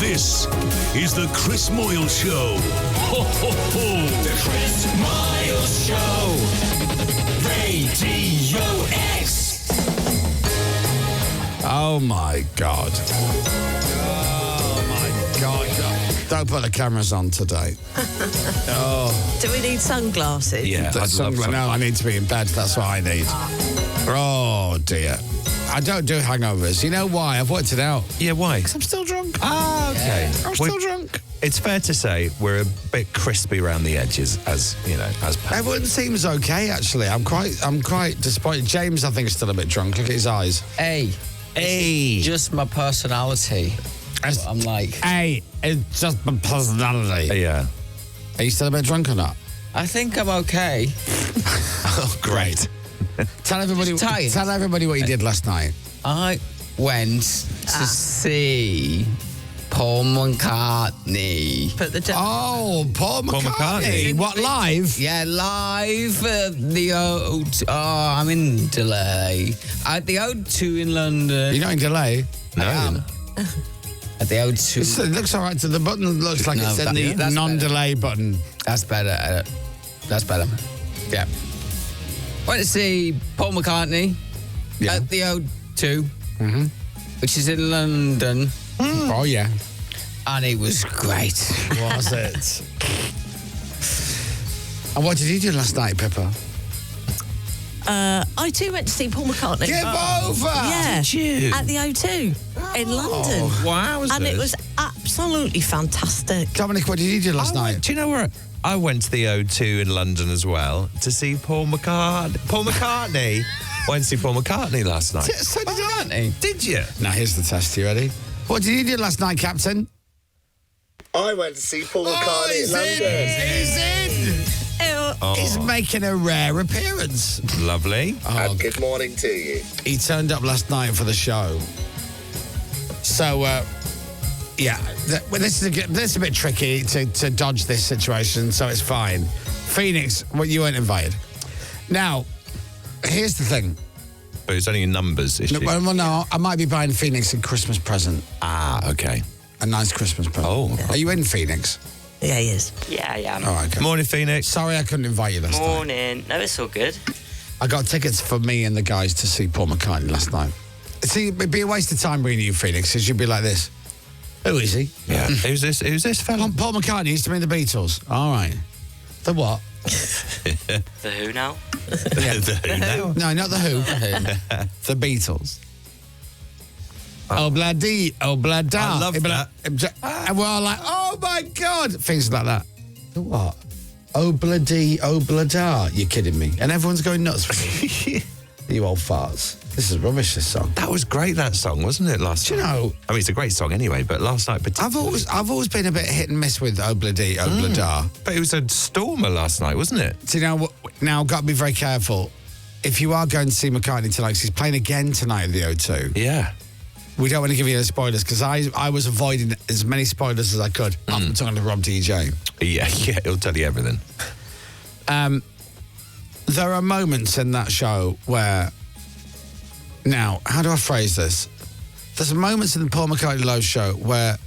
This is the Chris Moyles Show. Ho, ho, ho. The Chris Moyles Show. Radio X. Oh, my God. Oh, my God. Don't put the cameras on today. Do we need sunglasses? Yeah, No, I need to be in bed. That's what I need. Oh, dear. I don't do hangovers. You know why? I've worked it out. Yeah, why? I'm still drunk. Ah, okay. I'm still drunk. It's fair to say we're a bit crispy around the edges, as per. Everyone seems okay, actually. I'm quite disappointed. James, I think, is still a bit drunk. Look at his eyes. Hey, just my personality. I'm like, hey, it's just my personality. Yeah. Are you still a bit drunk or not? I think I'm okay. Oh, great. Tell everybody what you did last night. I went to see Paul McCartney. Paul McCartney. What, live? Yeah, live at the O2. Oh, I'm in delay. At the O2 in London. You're not in delay? No. I am. At the O2. It looks all right. The button looks like it's in the non-delay button. That's better. That's better. Yeah. Went to see Paul McCartney at the O2, which is in London. Oh, yeah. And it was great. Was it? And what did you do last night, Pippa? I too went to see Paul McCartney. Give over! Yeah, Did you? at the O2 in London. Wow, And it was absolutely fantastic. Dominic, what did you do last night? Do you know where I went to the O2 in London as well to see Paul McCartney? Went to see Paul McCartney last night. So did I. Did you? Now, here's the test. You ready? What did you do last night, Captain? I went to see Paul McCartney in London. He's in! He's making a rare appearance. Lovely. And good morning to you. He turned up last night for the show. So, this is a bit tricky to dodge this situation, so it's fine. Phoenix, you weren't invited. Now, here's the thing. But it's only a numbers issue. No, I might be buying Phoenix a Christmas present. Ah, okay. A nice Christmas present. Oh. Are you in, Phoenix? Yeah, he is. Yeah, I am. All right, okay. Morning, Phoenix. Sorry I couldn't invite you last night. Morning. No, it's all good. I got tickets for me and the guys to see Paul McCartney last night. See, it'd be a waste of time bringing you, Phoenix, because you'd be like this. Who is he? Yeah. Who's this fella? Paul McCartney used to be in the Beatles. All right. The what? The Who now? The Who now? No, not the Who. The Beatles. Oh, bloody, oh, bloody. I love that. And we're all like, oh, my God. Things like that. The what? Oh, bloody, oh, blada. You're kidding me. And everyone's going nuts for me. You old farts. This is rubbish, this song. That was great, that song, wasn't it, last night? Do you know... I mean, it's a great song anyway, but last night particularly... I've always been a bit hit and miss with oh, bloody, oh, blada. But it was a stormer last night, wasn't it? Do you know what? Now, got to be very careful. If you are going to see McCartney tonight, 'cause he's playing again tonight at the O2. Yeah. We don't want to give you any spoilers, because I was avoiding as many spoilers as I could. I'm talking to Rob DJ. Yeah, he'll tell you everything. There are moments in that show where... Now, how do I phrase this? There's moments in the Paul McCartney Live show where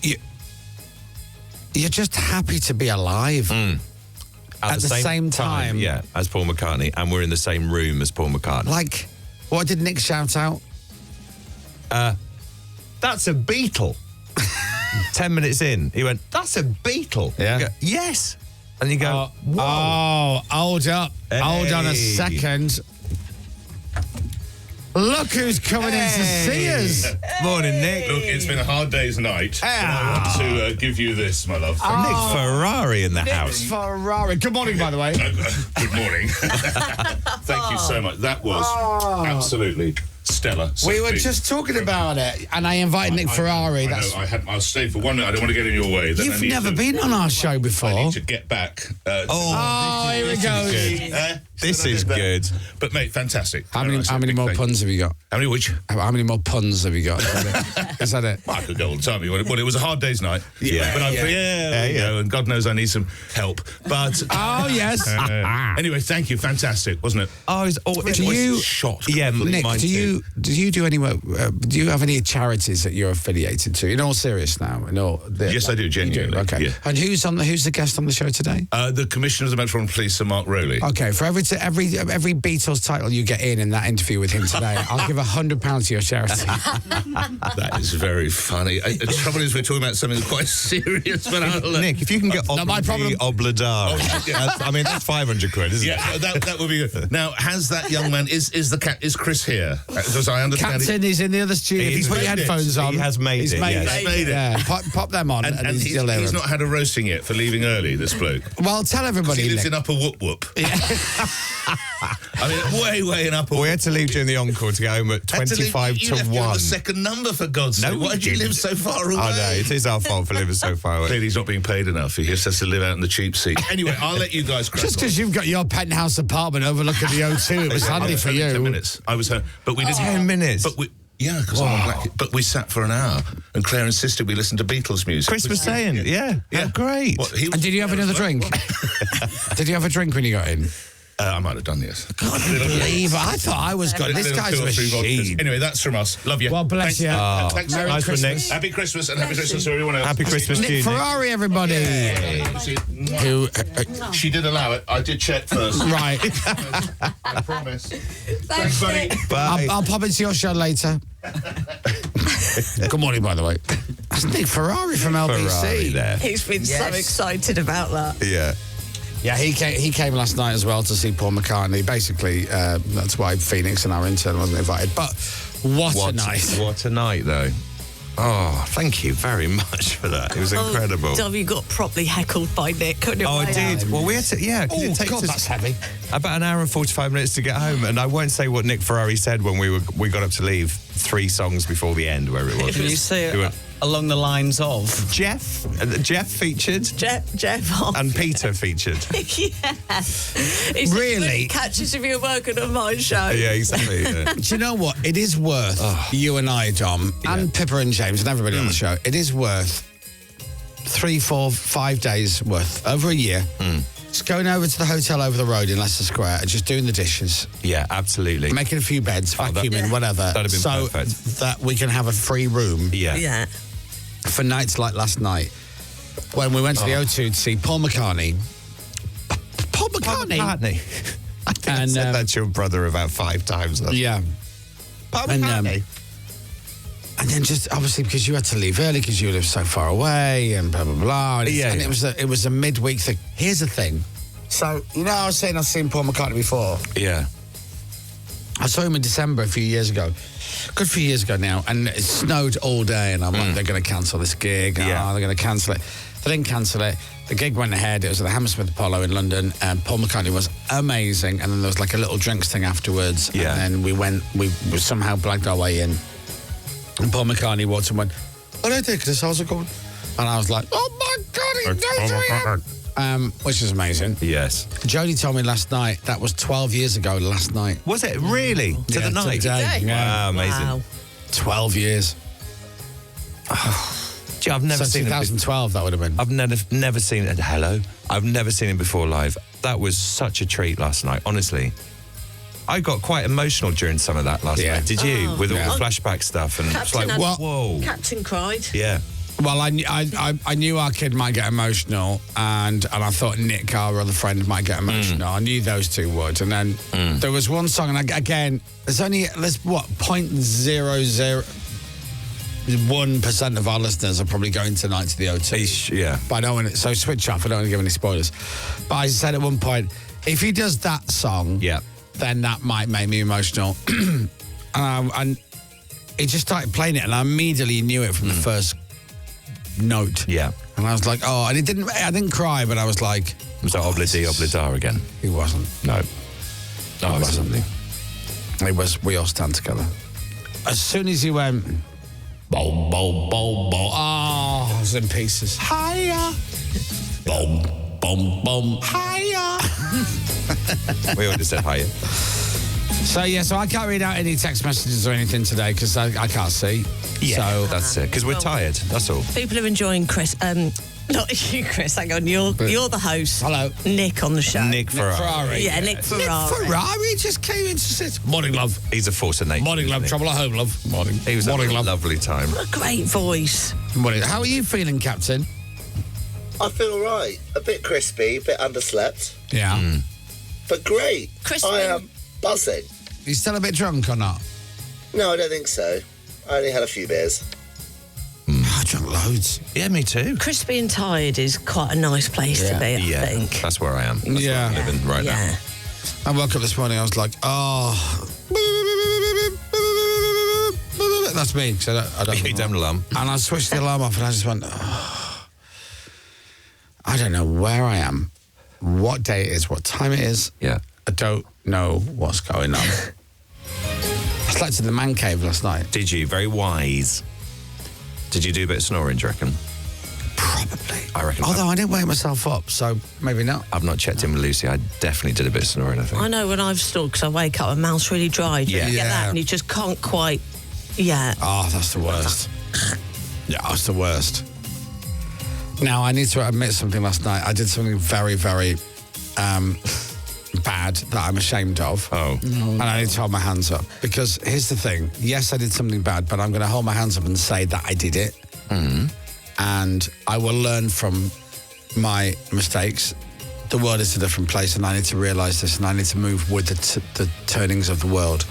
you're just happy to be alive. At the same time. Yeah, as Paul McCartney, and we're in the same room as Paul McCartney. Like, what did Nick shout out? That's a Beatle. 10 minutes in, he went, that's a Beatle. Yeah. You go, yes. And you go, whoa. Oh, hold up. Hey. Hold on a second. Look who's coming in to see us. Morning, Nick. Look, it's been a hard day's night. And I want to give you this, my love. Nick Ferrari in the Nick house. Ferrari. Good morning, by the way. Good morning. Thank you so much. That was absolutely stellar. We were just talking about it, and I invited Nick Ferrari. I was staying for 1 minute. I don't want to get in your way. Then You've never been on our show before. I need to get back. Oh, here we go. This is good. But mate, fantastic. How many more puns have you got? How many which? How many more puns have you got? Is that it? Well, I could go all the time. Well, it was a hard day's night. Yeah. But and God knows I need some help. But Oh, yes. anyway, thank you. Fantastic, wasn't it? Oh, it was shot. Yeah, Nick, mine too. do you do any work? Do you have any charities that you're affiliated to? In all seriousness now, Yes, I do, genuinely. Okay. Yeah. And who's the guest on the show today? The Commissioner of the Metropolitan Police, Sir Mark Rowley. Okay, for every Beatles title you get in that interview with him today, I'll give £100 to your charity. That is very funny. The trouble is, we're talking about something quite serious. But Nick, if you can get not my problem. Obladar, that's 500 quid, isn't it? Yeah, that would be good. Now, has that young man is Chris here? Does I understand? Captain is in the other studio. He's Put your made it. headphones on. He has made He's it, Made yes. it. Made it. Yeah, pop them on. And he's still he's there. not had a roasting yet for leaving early. This bloke. Well, tell everybody. He lives Nick. in Upper Whoop Whoop. I mean, way in Upper. We had to leave during the encore to get home at 25 you to left 1. on the second number, for God's sake. Why did you live so far away? Oh, no, it is our fault for living so far away. Clearly, he's not being paid enough. He just has to live out in the cheap seat. Anyway, I'll let you guys crack Just on. because you've got your penthouse apartment overlooking the O2, it was handy for you. 10 minutes. I was home, but we didn't. 10 minutes? But we. Yeah, because I'm on black. But we sat for an hour, and Claire insisted we listen to Beatles music. Chris was saying, yeah. Oh, great. What, he was And did you have another drink? Did you have a drink when you got in? I might have done, yes. God, I believe it. I thought I was good. This guy's a machine. Anyway, that's from us. Love you. Well, bless Thanks. you. And thanks Merry very much. Christmas. Happy Christmas and happy Christmas to everyone else. Happy Christmas to you, Nick Ferrari, everybody. Who? She did allow it. I did check first. Right. I promise. Thanks, buddy. Bye. I'll pop into your show later. Good morning, by the way. That's Nick Ferrari from LBC. Ferrari there. He's been so excited about that. Yeah. Yeah, he came last night as well to see Paul McCartney. Basically, that's why Phoenix and our intern wasn't invited. But what a night. What a night, though. Oh, thank you very much for that. It was incredible. Oh, Dom, you got properly heckled by Nick, couldn't you? Oh, I did. Well, we had to, yeah. 'cause Oh, it takes God, us that's heavy. about an hour and 45 minutes to get home. And I won't say what Nick Ferrari said when we got up to leave 3 songs before the end, where it was. Can you see He it went, along the lines of? Jeff featured. Jeff off. And Peter featured. Yeah. It's Really? catches if you're working on my show. Yeah, exactly. Yeah. Do you know what? It is worth you and I, Dom, and Pippa and James and everybody on the show. It is worth 3, 4, 5 days worth, over a year. Just going over to the hotel over the road in Leicester Square and just doing the dishes, Yeah, absolutely. making a few beds, vacuuming, whatever. that'd have been so perfect. that we can have a free room Yeah. Yeah. for nights like last night when we went to the O2 to see Paul McCartney. Paul McCartney? McCartney. I think I And, said that to your brother about 5 times. Yeah. Paul And, McCartney. And then just obviously because you had to leave early because you live so far away and blah, blah, blah. And, Yeah, and yeah. it was a midweek thing. Here's the thing. So, I was saying I've seen Paul McCartney before. Yeah. I saw him in December a few years ago. Good few years ago now. And it snowed all day. And I'm like, they're going to cancel this gig. Yeah. Oh, they're going to cancel it. They didn't cancel it. The gig went ahead. It was at the Hammersmith Apollo in London. And Paul McCartney was amazing. And then there was like a little drinks thing afterwards. Yeah. And then we somehow blagged our way in. And Paul McCartney walked and went, "What do I think this house going?" And I was like, "Oh my God, he knows who I am." Which is amazing. Yes. Jodie told me last night that was 12 years ago last night. Was it really? To Yeah, the night? today. Yeah. Wow, amazing. Wow. 12 years. Gee, I've never So seen it. 2012 that would have been. I've never seen it. Hello. I've never seen it before live. That was such a treat last night, honestly. I got quite emotional during some of that last Yeah. night. Did you? Oh. With all Yeah. the flashback stuff and it's Captain like, had- whoa. Captain cried. Yeah. Well, I knew our kid might get emotional, and I thought Nick, our other friend, might get emotional. I knew those two would. And then there was one song, and again, there's 0.001% of our listeners are probably going tonight to the O2. Yeah. But I don't want to, so switch off. I don't want to give any spoilers. But I said at one point, if he does that song, Yeah. then that might make me emotional. And he just started playing it, and I immediately knew it from the first note. Yeah. And I was like, oh, and I didn't cry, but I was like, Was that Obla-dee, Obla-da again? he wasn't. No. He wasn't. It was, we all stand together. As soon as he went, boom, boom, boom, boom, oh, I was in pieces. Hiya. Boom, boom, boom. Hiya. We already said hi. So I can't read out any text messages or anything today because I can't see. Yeah, So that's it. Because we're tired. That's all. People are enjoying Chris. Not you, Chris. Hang on. You're the host. Hello. Nick on the show. Nick Ferrari. Yeah, Nick Ferrari. Ferrari just came in to sit. Morning, love. He's a force of nature. Morning, love. isn't he? Trouble at home, love. Morning. He was Morning, a love. lovely time. What a great voice. Morning. How are you feeling, Captain? I feel all right. A bit crispy, a bit underslept, Yeah. but great. Crispy. I am buzzing. You still a bit drunk or not? No, I don't think so. I only had a few beers. I drunk loads. Yeah, me too. Crispy and tired is quite a nice place to be, I think. That's where I am. That's Yeah. where I'm living right now. Yeah. I woke up this morning, I was like, oh. That's me. So I don't You damn alarm. And I switched the alarm off and I just went, oh. I don't know where I am, what day it is, what time it is. Yeah. I don't know what's going on. I slept in the man cave last night. Did you? Very wise. Did you do a bit of snoring, do you reckon? Probably. I reckon. Although I didn't wake myself up, so maybe not. I've not checked in with Lucy. I definitely did a bit of snoring, I think. I know when I've snored because I wake up, my mouth's really dry. You Yeah. get that Yeah. and you just can't quite... Yeah. Oh, that's the worst. Yeah, that's the worst. Now, I need to admit something last night. I did something very, very bad that I'm ashamed of. Oh. And I need to hold my hands up. Because here's the thing. Yes, I did something bad, but I'm going to hold my hands up and say that I did it. And I will learn from my mistakes. The world is a different place, and I need to realise this, and I need to move with the turnings of the world.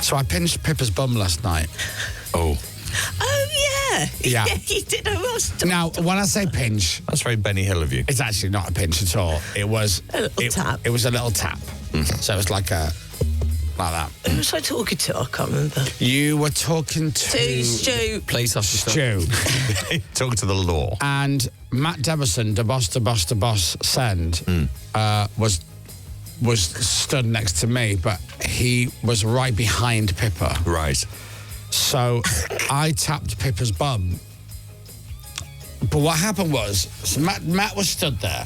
So I pinched Pippa's bum last night. Oh. Oh, yeah. Yeah. You did. I was. Now, when I say pinch, That's very Benny Hill of you. it's actually not a pinch at all. It was A little tap. It was a little tap. So it was like that. Who was I talking to? I can't remember. You were talking to Stu. Police officer. Stu. Talk to the law. And Matt Deverson, the boss, send, was stood next to me, but he was right behind Pippa. Right. So I tapped Pippa's bum. But what happened was, so Matt was stood there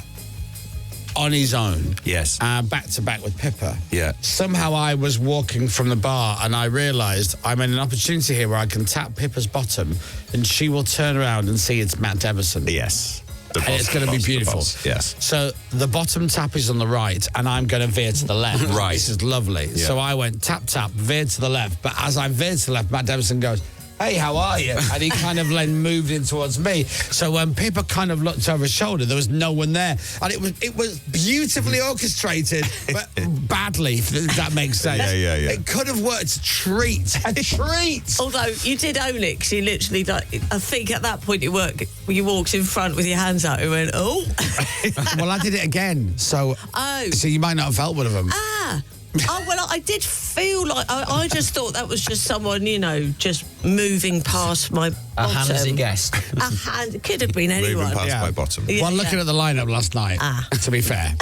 on his own. Yes. Back to back with Pippa. Yeah. Somehow I was walking from the bar and I realised I'm in an opportunity here where I can tap Pippa's bottom and she will turn around and see it's Matt Deverson. Yes. The And boss, it's going the to be boss, the beautiful. boss. Yes. So the bottom tap is on the right and I'm going to veer to the left. Right. This is lovely. Yeah. So I went tap, veered to the left. But as I veered to the left, Matt Deverson goes, hey, how are you? And he kind of then moved in towards me. So when Pippa kind of looked over his shoulder, there was no one there. And it was beautifully orchestrated, but badly, if that makes sense. Yeah. It could have worked a treat. Although you did own it, because you literally, like, I think at that point you walked in front with your hands out and went, oh. Well, I did it again. So you might not have felt one of them. Oh, well, I did feel like... I just thought that was just someone, just moving past my bottom. A handsy guest. A hand. It could have been anyone. Moving past my bottom. Yeah. Well, looking at the lineup last night, to be fair,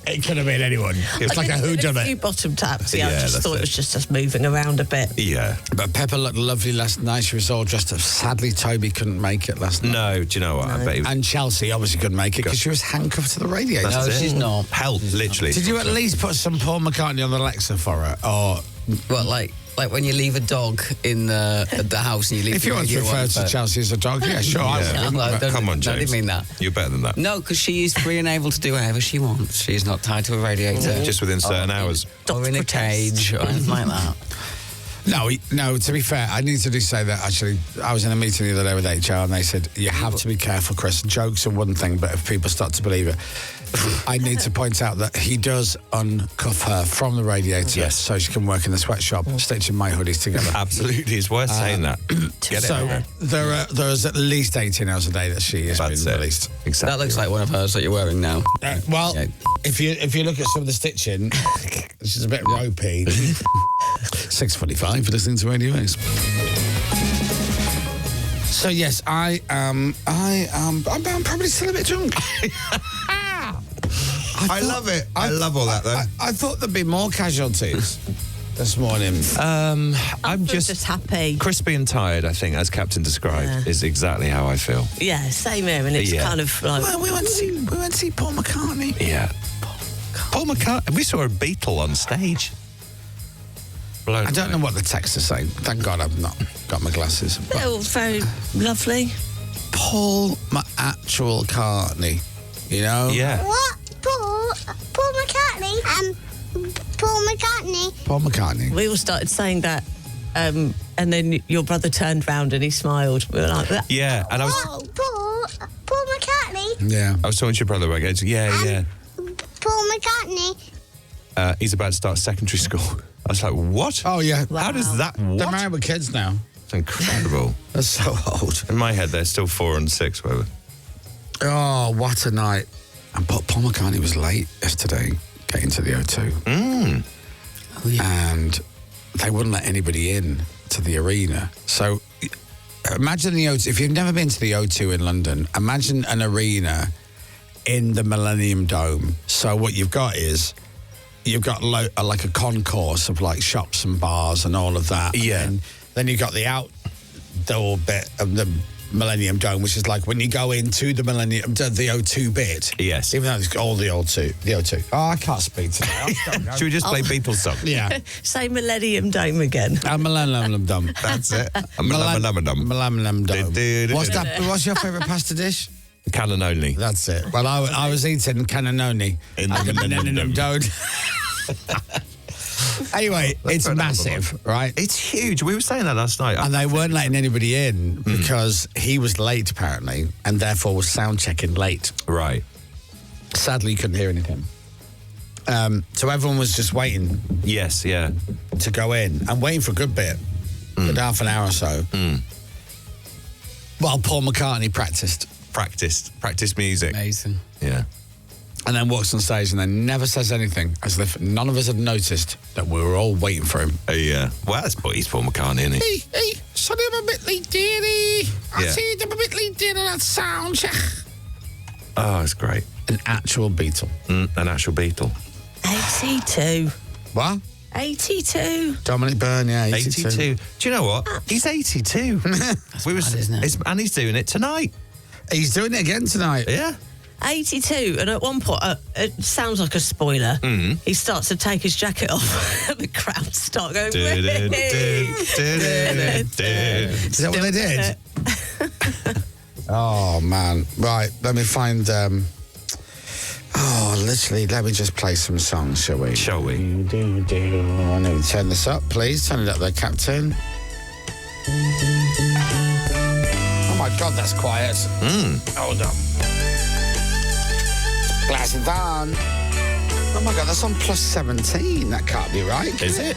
it could have been anyone. It's like a A few whodunit. bottom taps. I Yeah, just that's thought it. it was just us moving around a bit. Yeah. But Pepper looked lovely last night. She was all dressed up. Sadly, Toby couldn't make it last night. No, do you know what? I bet he was And Chelsea obviously couldn't make it because she was handcuffed to the radiator. No, she's not. hell, literally. Did you at least put some Paul McCartney on the Alexa for her? Or Well, like when you leave a dog in the house and you leave if the you want to radio refer on, to but- Chelsea as a dog, yeah, sure. I Yeah. would. No, don't- Come on, no, James. I didn't mean that. You're better than that. No, because she is free and able to do whatever she wants. She's not tied to a radiator. Just within certain hours. Or in a cage or anything like that. No, to be fair, I need to do say that actually. I was in a meeting the other day with HR and they said, you have to be careful, Chris. Jokes are one thing, but if people start to believe it, I need to point out that he does uncuff her from the radiator Yes. so she can work in the sweatshop, stitching my hoodies together. Absolutely. It's worth saying that. Get it. So there's at least 18 hours a day that she is That's being it. released. Exactly. That looks like one of hers that you're wearing now. Well, Yeah. if you look at some of the stitching, she's a bit ropey. 6:45 for listening to Radio Ace. So yes, I'm probably still a bit drunk. I love it. I love all that, though. I thought there'd be more casualties. this morning? I'm just happy. crispy and tired, I think, as Captain described, is exactly how I feel. Yeah, same here, and it's kind of like... Well, we went to see Paul McCartney. Yeah. Paul McCartney. We saw a Beatle on stage. I don't know what the text is saying. Thank God I've not got my glasses. But Oh, very lovely. Paul McCartney, you know? Yeah. What? Paul McCartney? Paul McCartney? Paul McCartney. We all started saying that, and then your brother turned round and he smiled. We were like, that. Yeah, and I was Paul McCartney? Yeah. I was talking to your brother about it. Yeah. Paul McCartney? He's about to start secondary school. I was like, what? Oh, yeah. How does that... They're What? married with kids now. It's incredible. They're so old. In my head, they're still 4 and 6, whatever. Oh, what a night. And Paul McCartney was late yesterday getting to the O2. Oh, yeah. And they wouldn't let anybody in to the arena. So imagine the O2. If you've never been to the O2 in London, imagine an arena in the Millennium Dome. So what you've got is you've got like a concourse of like shops and bars and all of that. Yeah. And then you've got the outdoor bit of the Millennium Dome, which is like when you go into the the O2 bit. Yes. Even though it's all the O2. Oh, I can't speak today. Should we just play Beatles song? Yeah. Say Millennium Dome again. Millennium Dome. That's it. Millennium Dome. What's that? What's your favourite pasta dish? Cannononi. That's it. Well, I was eating cannononi In at the the Millennium Dome. Anyway, it's an massive, right? It's huge. We were saying that last night. And they weren't letting anybody in because he was late, apparently, and therefore was sound checking late. Right. Sadly, you couldn't hear anything. So everyone was just waiting Yes, yeah. to go in and waiting for a good bit, good half an hour or so. While Paul McCartney practiced. Practiced music. Amazing. Yeah. And then walks on stage and then never says anything, as if none of us had noticed that we were all waiting for him. Yeah. Well, he's Paul McCartney, isn't he? Hey, sorry I'm a bit late, dearie. I Yeah. see I'm a bit late, dearie, that sound check. Oh, it's great. An actual Beatle. An actual Beatle. 82. What? 82. Dominic Byrne, yeah, 82. 82. Do you know what? He's 82. isn't it? And he's doing it tonight. He's doing it again tonight. Yeah. 82, and at one point, it sounds like a spoiler. He starts to take his jacket off, and the crowd start going. Is that what they did? Oh, man. Right, let me find... literally, let me just play some songs, shall we? Shall we? I need to turn this up, please. Turn it up there, Captain. Oh, my God, that's quiet. Hold on. Glass it down. Oh, my God, that's on plus 17. That can't be right. Is it?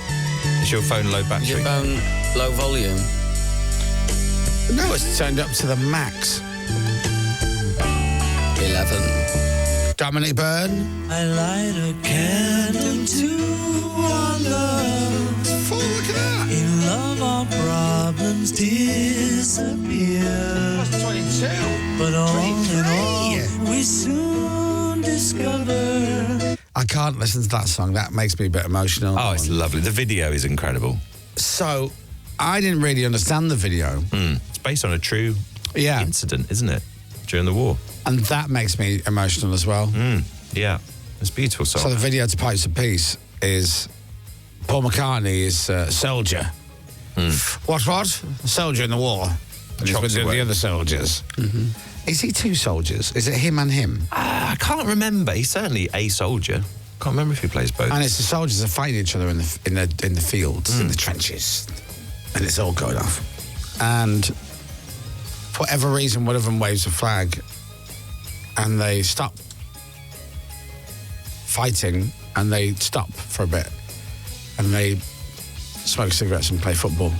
Is your phone low battery? Is your phone low volume? No, it's turned up to the max. 11. Dominic Byrne. I light a candle to our love. Oh, look at that. In love, our problems disappear. Plus 22. But all in 23. all, we soon discover. I can't listen to that song. That makes me a bit emotional. Oh, it's lovely. The video is incredible. So, I didn't really understand the video. It's based on a true Yeah. incident, isn't it? During the war. And that makes me emotional as well. Yeah. It's a beautiful song. So the video to Pipes of Peace is Paul McCartney is a soldier. What? Soldier in the war. And he's with away. the other soldiers. Is he two soldiers? Is it him and him? I can't remember. He's certainly a soldier. Can't remember if he plays both. And it's the soldiers are fighting each other in the fields, in the trenches. And it's all going off. And for whatever reason, one of them waves a flag and they stop fighting and they stop for a bit and they smoke cigarettes and play football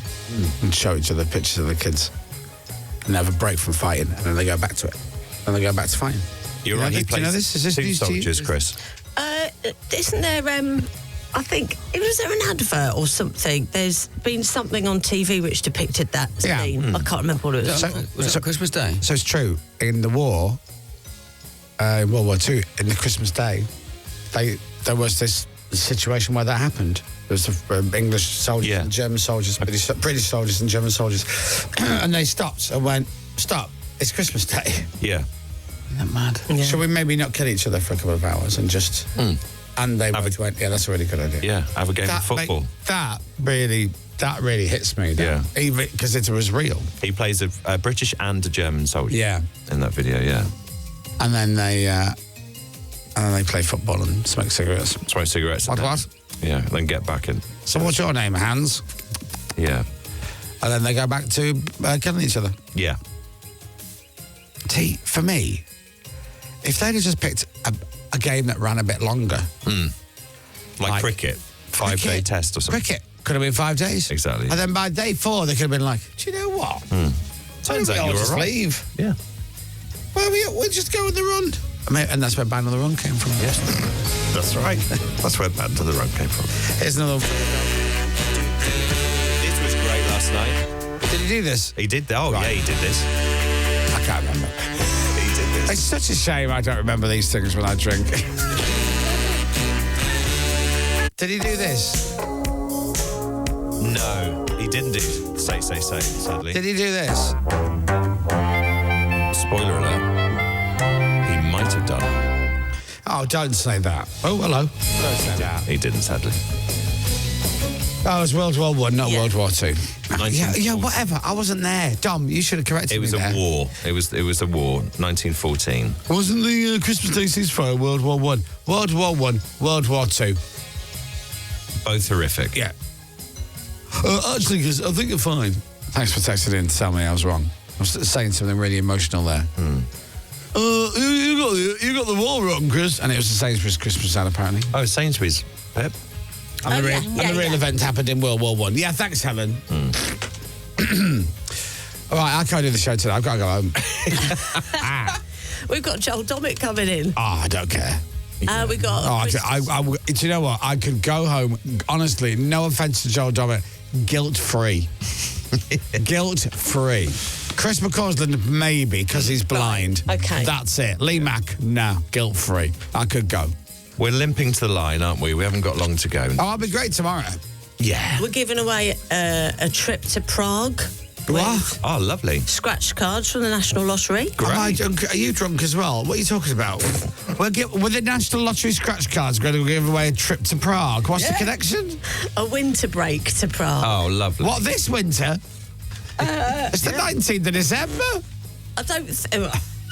and show each other pictures of the kids and have a break from fighting and then they go back to it and they go back to fighting. You're You right. know He this? Do you know plays this? Is this two news to you? soldiers, Chris. Isn't there, I think, was there an advert or something? There's been something on TV which depicted that Yeah. scene. I can't remember what it was. Was it Christmas Day? So it's true. In the war, in World War II, in the Christmas Day, there was this situation where that happened. There was English soldiers and German soldiers, British soldiers and German soldiers. And they stopped and went, stop, it's Christmas Day. Yeah. Isn't that mad? Yeah. Shall we maybe not kill each other for a couple of hours and just... And they went, yeah, that's a really good idea. Yeah, have a game of football. That really hits me. Yeah. Even because it was real. He plays a British and a German soldier. Yeah. In that video, yeah. And then they play football and smoke cigarettes. Smoke cigarettes. What? Yeah, then get back in. So what's your name, Hans? Yeah. And then they go back to killing each other. Yeah. For me, if they'd have just picked a game that ran a bit longer. Like cricket. 5-day test or something. Cricket. Could have been 5 days. Exactly. And then by day 4, they could have been like, do you know what? Turns out you were right. Leave. Yeah. Well, we'll just go on the run. And that's where Band on the Run came from. Yes. That's right. That's where Band on the Run came from. Here's another one. This was great last night. Did he do this? He did. Oh, right. Yeah, he did this. I can't remember. He did this. It's such a shame I don't remember these things when I drink. Did he do this? No, he didn't do say, sadly. Did he do this? Spoiler alert. He might have done. Oh, don't say that. Oh, hello. Don't say that. He didn't, sadly. Oh, it was World War I, not World War II. Yeah, 1914. whatever. I wasn't there. Dom, you should have corrected me. It was a war. It was a war. 1914. Wasn't the Christmas Day ceasefire World War I? World War I, World War II. Both horrific. Yeah. Actually, because I think you're fine. Thanks for texting in to tell me I was wrong. I was saying something really emotional there. You got the war wrong, Chris. And it was the Sainsbury's Christmas ad, apparently. Oh, Sainsbury's. Pep. And the real event happened in World War I. Yeah, thanks, Helen. All right, I can't do the show today. I've got to go home. We've got Joel Dommett coming in. Oh, I don't care. We got... do you know what? I could go home, honestly, no offence to Joel Dommett, guilt-free. Guilt-free. Chris McCausland, maybe, because he's blind. Okay. That's it. Lee Mack, no, guilt-free. I could go. We're limping to the line, aren't we? We haven't got long to go. Oh, I'll be great tomorrow. Yeah. We're giving away a trip to Prague. What? Oh, lovely. Scratch cards from the National Lottery. Are you drunk as well? What are you talking about? With the National Lottery scratch cards, we're going to give away a trip to Prague. What's the connection? A winter break to Prague. Oh, lovely. What, this winter? It's the 19th of December. I don't...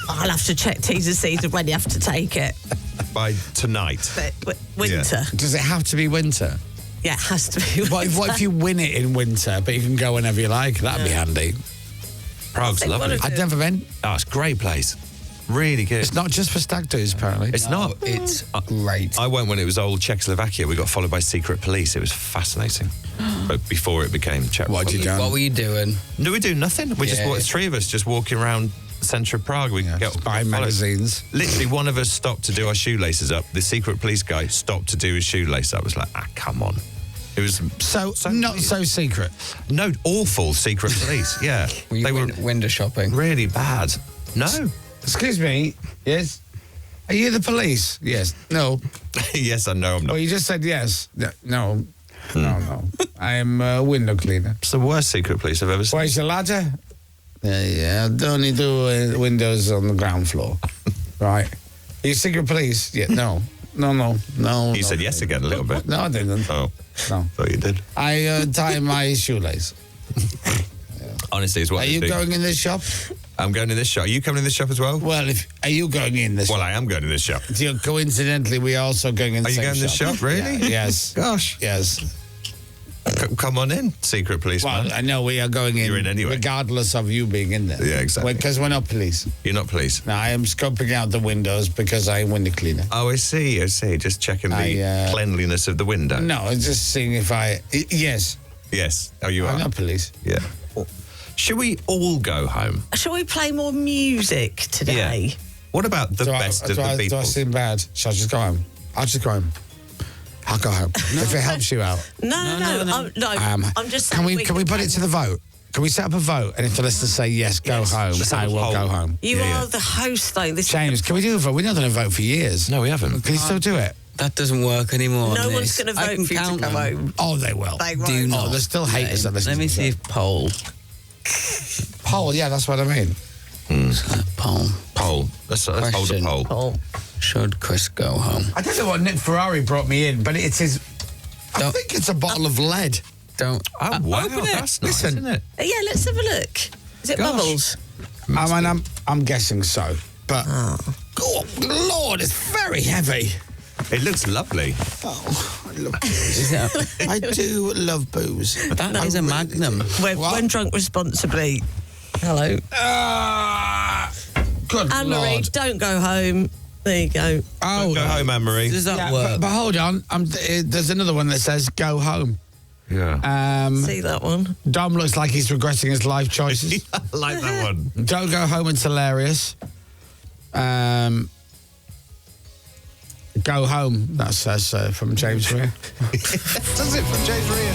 I'll have to check T's and C's of when you have to take it. By tonight. Winter. Does it have to be winter? Yeah, it has to be winter. What if you win it in winter, but you can go whenever you like? That'd be handy. Prague's lovely. I'd never been. Oh, it's a great place. Really good. It's not just for stag do's, apparently. It's not. It's great. I went when it was old Czechoslovakia. We got followed by secret police. It was fascinating. But before it became Czech What Republic. done? What were you doing? No, we do nothing. We just walked, 3 of us just walking around the centre of Prague. We Just buying magazines. Literally, one of us stopped to do our shoelaces up. The secret police guy stopped to do his shoelace up. I was like, come on. It was so not weird. so secret. No, awful secret police. Yeah. Were you window shopping? Really bad. No. Excuse me. Yes. Are you the police? Yes. No. Yes, I know I'm not. Well, you just said yes. No. No. I am a window cleaner. It's the worst secret police I've ever seen. Where's your ladder? Yeah, I only do windows on the ground floor. Right. Are you secret police? Yeah. No. You said yes again a little bit. No, I didn't. Oh. No. Thought you did. I tie my shoelace. Honestly, it's what Are I you do. going in this shop? I'm going to this shop. Are you coming in this shop as well? Well, are you going in this Well, shop? I am going to this shop. Coincidentally, we're also going in the Are you same going to this shop? Really? Yeah, yes. Gosh. Yes. Come on in, secret policeman. Well, I know we are going in. You're in anyway. Regardless of you being in there. Yeah, exactly. Because we're not police. You're not police. No, I am scoping out the windows because I'm window cleaner. Oh, I see. Just checking the cleanliness of the window. No, I'm just seeing if Yes. Yes. Oh, you are? I'm not police. Yeah. Should we all go home? Shall we play more music today? Yeah. What about the best of the Beatles? Do I seem bad? Shall I just go home? I'll just go home. I'll go home. If it helps you out. No. I'm just saying. Can we put it to the vote? Can we set up a vote? And if the listeners say yes, go home, I will go home. You are the host, though. James, can we do a vote? We've not done a vote for years. No, we haven't. Can you still do it? That doesn't work anymore. No on one's this. going to I vote can for you to count come them. home. Oh, they will. They Do won't. not. Oh, there's still haters that listen Let me to see that. if poll. Poll, yeah, that's what I mean. Poll. Poll. Let's hold a Question. poll. Oh, Should Chris go home? I don't know what Nick Ferrari brought me in, but it's his. I Don't- think it's a bottle of lead. Don't. Oh, wow. Open it. That's nice, Listen. isn't it? yeah, let's have a look. Is it Gosh. bubbles? I mean, I'm guessing so, but oh Lord, it's very heavy. It looks lovely. Oh, I love Is it a- I do love booze. that is a Magnum. When drunk responsibly. Hello. Good Anne-Marie, Lord. don't go home. There you go. Oh, Go home, Anne-Marie. Does that yeah, work? but hold on. There's another one that says go home. Yeah. See that one? Dom looks like he's regretting his life choices. I like that one. Don't go home, it's hilarious. Go home, that says from James Rea. Does it from James Rea?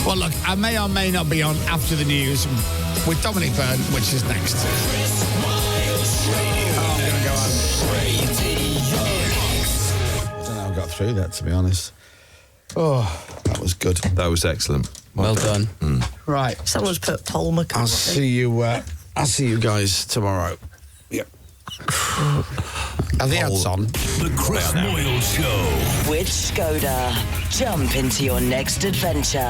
Well, look, I may or may not be on after the news with Dominic Byrne, which is next. I'm going to go home. I don't know how I got through that, to be honest. Oh, that was good. That was excellent. Well done. Right, Someone's put Paul McCartney. I'll see you guys tomorrow. Yep. Are the ads on? The Chris Moyles Show. With Skoda. Jump into your next adventure.